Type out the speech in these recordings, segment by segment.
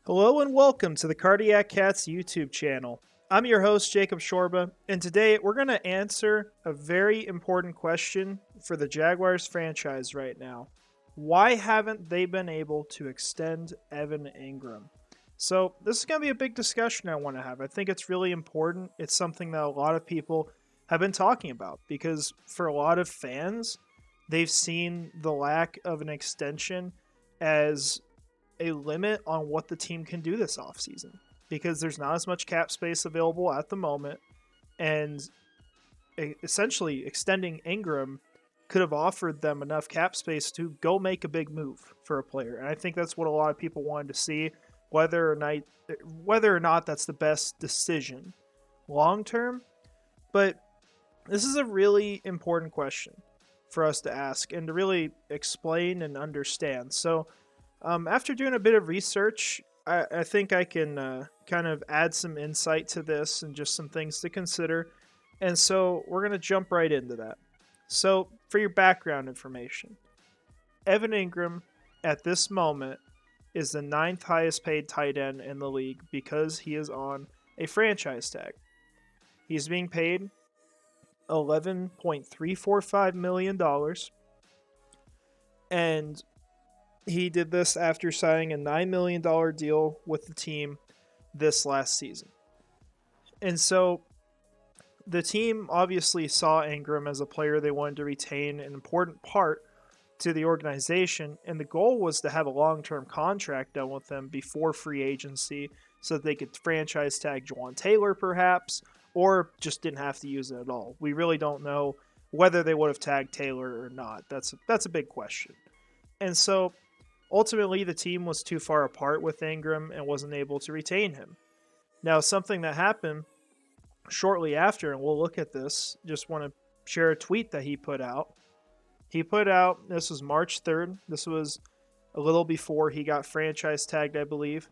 Hello and welcome to the Cardiac Cats YouTube channel. I'm your host, Jacob Shorba, and today we're going to answer a very important question for the Jaguars franchise right now. Why haven't they been able to extend Evan Engram? So, this is going to be a big discussion I want to have. I think it's really important. It's something that a lot of people have been talking about because for a lot of fans, they've seen the lack of an extension as a limit on what the team can do this offseason because there's not as much cap space available at the moment. And essentially, extending Engram could have offered them enough cap space to go make a big move for a player. And I think that's what a lot of people wanted to see, whether or not that's the best decision long term. But this is a really important question for us to ask and to really explain and understand. So, after doing a bit of research, I think I can kind of add some insight to this and just some things to consider. And so we're going to jump right into that. So, for your background information, Evan Engram at this moment is the 9th highest paid tight end in the league because he is on a franchise tag. He's being paid $11.345 million. And he did this after signing a $9 million deal with the team this last season. And so the team obviously saw Engram as a player they wanted to retain, an important part to the organization. And the goal was to have a long-term contract done with them before free agency so that they could franchise tag Juwan Taylor perhaps, or just didn't have to use it at all. We really don't know whether they would have tagged Taylor or not. That's a big question. And so ultimately, the team was too far apart with Engram and wasn't able to retain him. Now, something that happened shortly after, and we'll look at this, just want to share a tweet that he put out. He put out, this was March 3rd. This was a little before he got franchise tagged, I believe.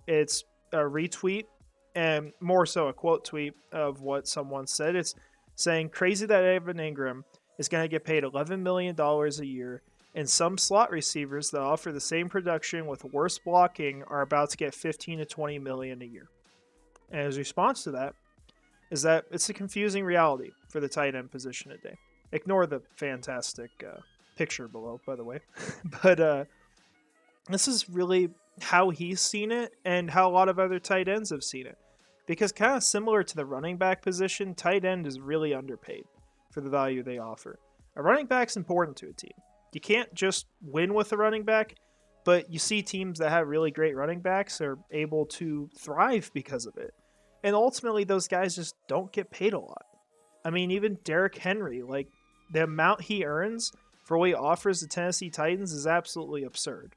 It's a retweet and more so a quote tweet of what someone said. It's saying, crazy that Evan Engram is going to get paid $11 million a year, and some slot receivers that offer the same production with worse blocking are about to get $15 to $20 million a year. And his response to that is that it's a confusing reality for the tight end position today. Ignore the fantastic picture below, by the way. But this is really how he's seen it and how a lot of other tight ends have seen it. Because kind of similar to the running back position, tight end is really underpaid for the value they offer. A running back's important to a team. You can't just win with a running back, but you see teams that have really great running backs are able to thrive because of it. And ultimately, those guys just don't get paid a lot. I mean, even Derrick Henry, like the amount he earns for what he offers the Tennessee Titans is absolutely absurd.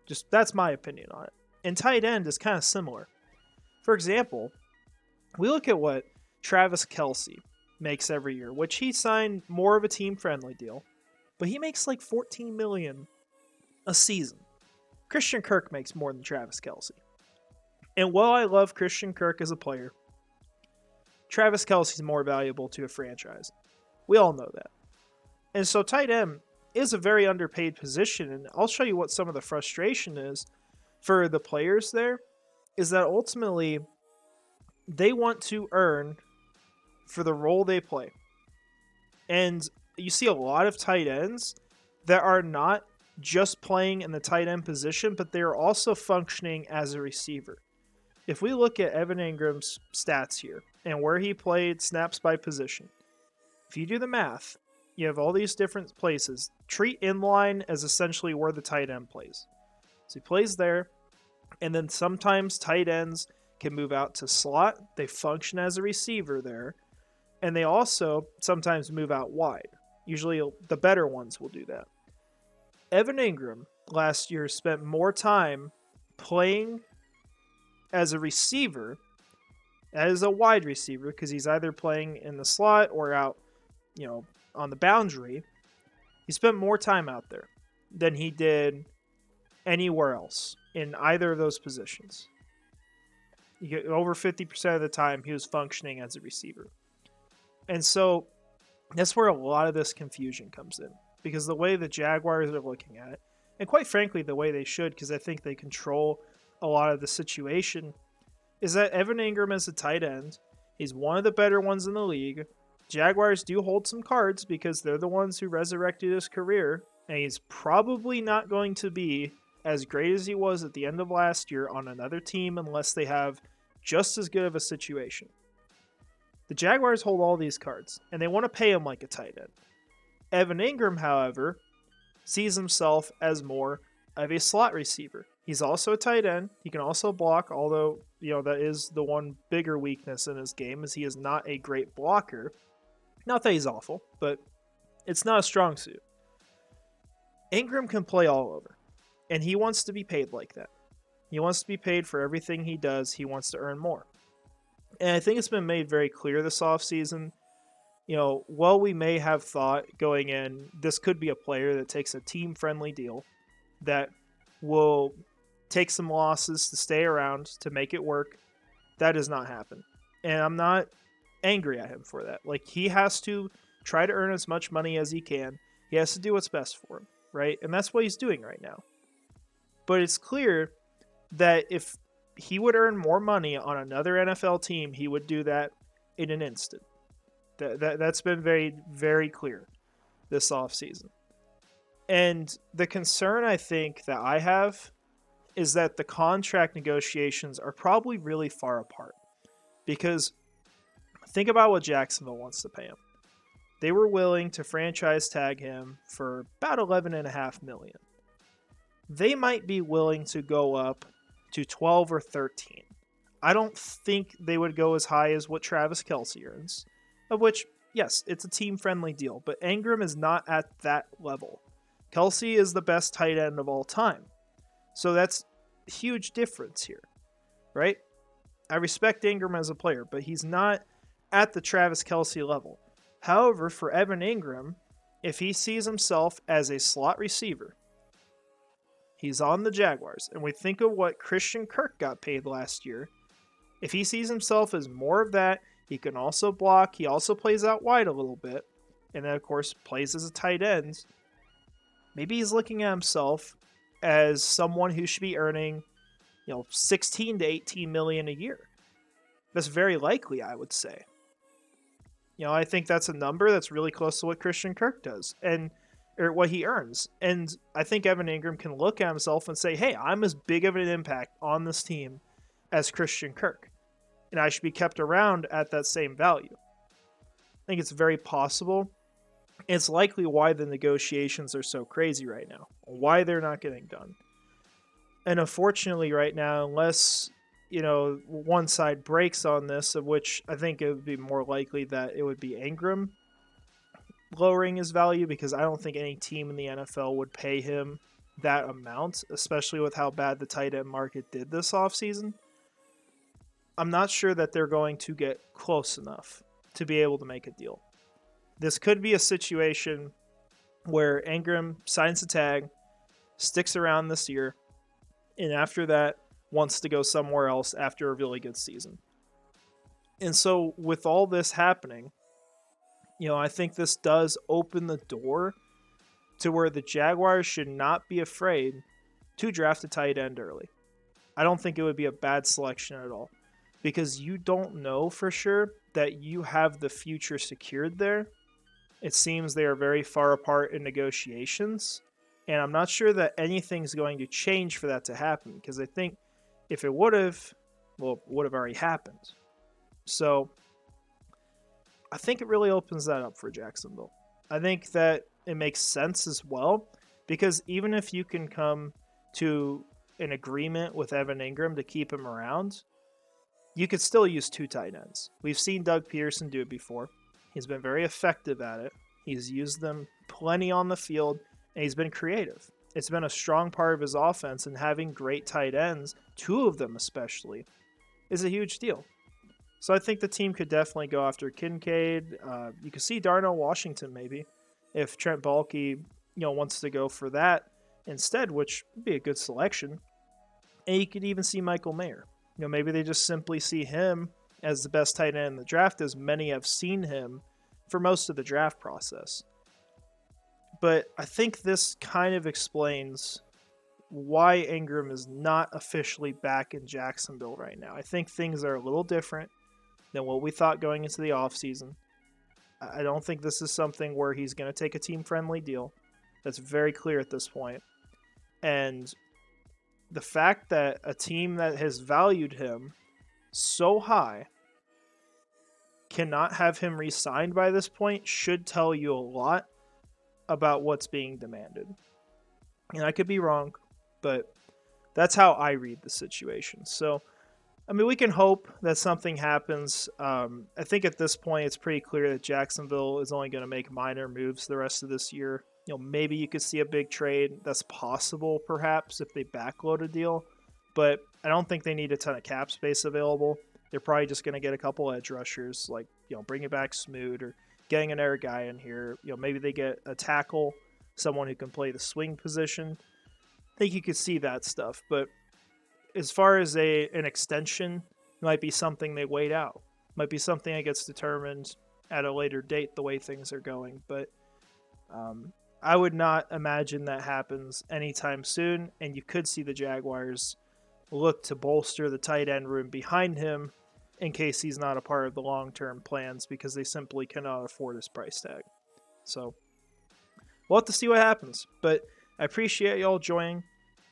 Just that's my opinion on it. And tight end is kind of similar. For example, we look at what Travis Kelce makes every year, which he signed more of a team-friendly deal. But he makes like $14 million a season. Christian Kirk makes more than Travis Kelce. And while I love Christian Kirk as a player, Travis Kelce is more valuable to a franchise. We all know that. And so tight end is a very underpaid position. And I'll show you what some of the frustration is for the players there, is that ultimately they want to earn for the role they play. And you see a lot of tight ends that are not just playing in the tight end position, but they are also functioning as a receiver. If we look at Evan Engram's stats here and where he played snaps by position, if you do the math, you have all these different places. Treat inline as essentially where the tight end plays. So he plays there, and then sometimes tight ends can move out to slot. They function as a receiver there, and they also sometimes move out wide. Usually the better ones will do that. Evan Engram last year spent more time playing as a receiver, as a wide receiver, because he's either playing in the slot or out, on the boundary. He spent more time out there than he did anywhere else in either of those positions. You get over 50% of the time he was functioning as a receiver. And so that's where a lot of this confusion comes in, because the way the Jaguars are looking at it, and quite frankly, the way they should, because I think they control a lot of the situation is that Evan Engram is a tight end. He's one of the better ones in the league. Jaguars do hold some cards because they're the ones who resurrected his career, and he's probably not going to be as great as he was at the end of last year on another team unless they have just as good of a situation. The Jaguars hold all these cards, and they want to pay him like a tight end. Evan Engram, however, sees himself as more of a slot receiver. He's also a tight end. He can also block, although, that is the one bigger weakness in his game, is he is not a great blocker. Not that he's awful, but it's not a strong suit. Engram can play all over, and he wants to be paid like that. He wants to be paid for everything he does. He wants to earn more. And I think it's been made very clear this offseason, while we may have thought going in, this could be a player that takes a team-friendly deal that will take some losses to stay around to make it work, that does not happen. And I'm not angry at him for that. Like, he has to try to earn as much money as he can. He has to do what's best for him, right? And that's what he's doing right now. But it's clear that if he would earn more money on another NFL team, he would do that in an instant. That's been very, very clear this offseason. And the concern I think that I have is that the contract negotiations are probably really far apart. Because think about what Jacksonville wants to pay him. They were willing to franchise tag him for about $11.5 million. They might be willing to go up to 12 or 13. I don't think they would go as high as what Travis Kelce earns, of which, yes, it's a team-friendly deal, but Engram is not at that level. Kelce is the best tight end of all time. So that's a huge difference here, right? I respect Engram as a player, but he's not at the Travis Kelce level. However, for Evan Engram, if he sees himself as a slot receiver, he's on the Jaguars, and we think of what Christian Kirk got paid last year. If he sees himself as more of that, he can also block. He also plays out wide a little bit, and then, of course, plays as a tight end. Maybe he's looking at himself as someone who should be earning, 16 to 18 million a year. That's very likely, I would say. I think that's a number that's really close to what Christian Kirk does, or what he earns. And I think Evan Engram can look at himself and say, hey, I'm as big of an impact on this team as Christian Kirk, and I should be kept around at that same value. I think it's very possible. It's likely why the negotiations are so crazy right now, why they're not getting done. And unfortunately right now, unless, one side breaks on this, of which I think it would be more likely that it would be Engram lowering his value, because I don't think any team in the NFL would pay him that amount, especially with how bad the tight end market did this offseason. I'm not sure that they're going to get close enough to be able to make a deal. This could be a situation where Engram signs a tag, sticks around this year, and after that wants to go somewhere else after a really good season. And so with all this happening, I think this does open the door to where the Jaguars should not be afraid to draft a tight end early. I don't think it would be a bad selection at all, because you don't know for sure that you have the future secured there. It seems they are very far apart in negotiations, and I'm not sure that anything's going to change for that to happen, because I think if it would have, it would have already happened. So I think it really opens that up for Jacksonville. I think that it makes sense as well, because even if you can come to an agreement with Evan Engram to keep him around, you could still use two tight ends. We've seen Doug Peterson do it before. He's been very effective at it. He's used them plenty on the field, and he's been creative. It's been a strong part of his offense, and having great tight ends, two of them especially, is a huge deal. So I think the team could definitely go after Kincaid. You could see Darnell Washington maybe, if Trent Baalke wants to go for that instead, which would be a good selection. And you could even see Michael Mayer. Maybe they just simply see him as the best tight end in the draft, as many have seen him for most of the draft process. But I think this kind of explains why Engram is not officially back in Jacksonville right now. I think things are a little different than what we thought going into the offseason. I don't think this is something where he's going to take a team-friendly deal. That's very clear at this point. And the fact that a team that has valued him so high cannot have him re-signed by this point should tell you a lot about what's being demanded. And I could be wrong, but that's how I read the situation. So, I mean, we can hope that something happens. I think at this point, it's pretty clear that Jacksonville is only going to make minor moves the rest of this year. Maybe you could see a big trade. That's possible, perhaps, if they backload a deal. But I don't think they need a ton of cap space available. They're probably just going to get a couple edge rushers, like, bringing back Smoot or getting another guy in here. Maybe they get a tackle, someone who can play the swing position. I think you could see that stuff. But as far as an extension, might be something they wait out. Might be something that gets determined at a later date the way things are going. But I would not imagine that happens anytime soon. And you could see the Jaguars look to bolster the tight end room behind him in case he's not a part of the long-term plans because they simply cannot afford his price tag. So we'll have to see what happens. But I appreciate y'all joining.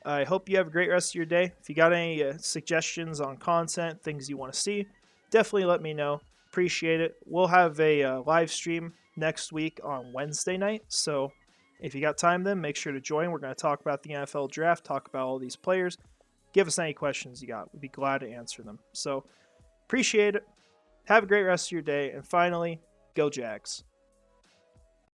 I hope you have a great rest of your day. If you got any suggestions on content, things you want to see, definitely let me know. Appreciate it. We'll have a live stream next week on Wednesday night. So if you got time then, make sure to join. We're going to talk about the NFL draft, talk about all these players. Give us any questions you got. We'd be glad to answer them. So appreciate it. Have a great rest of your day. And finally, go Jags.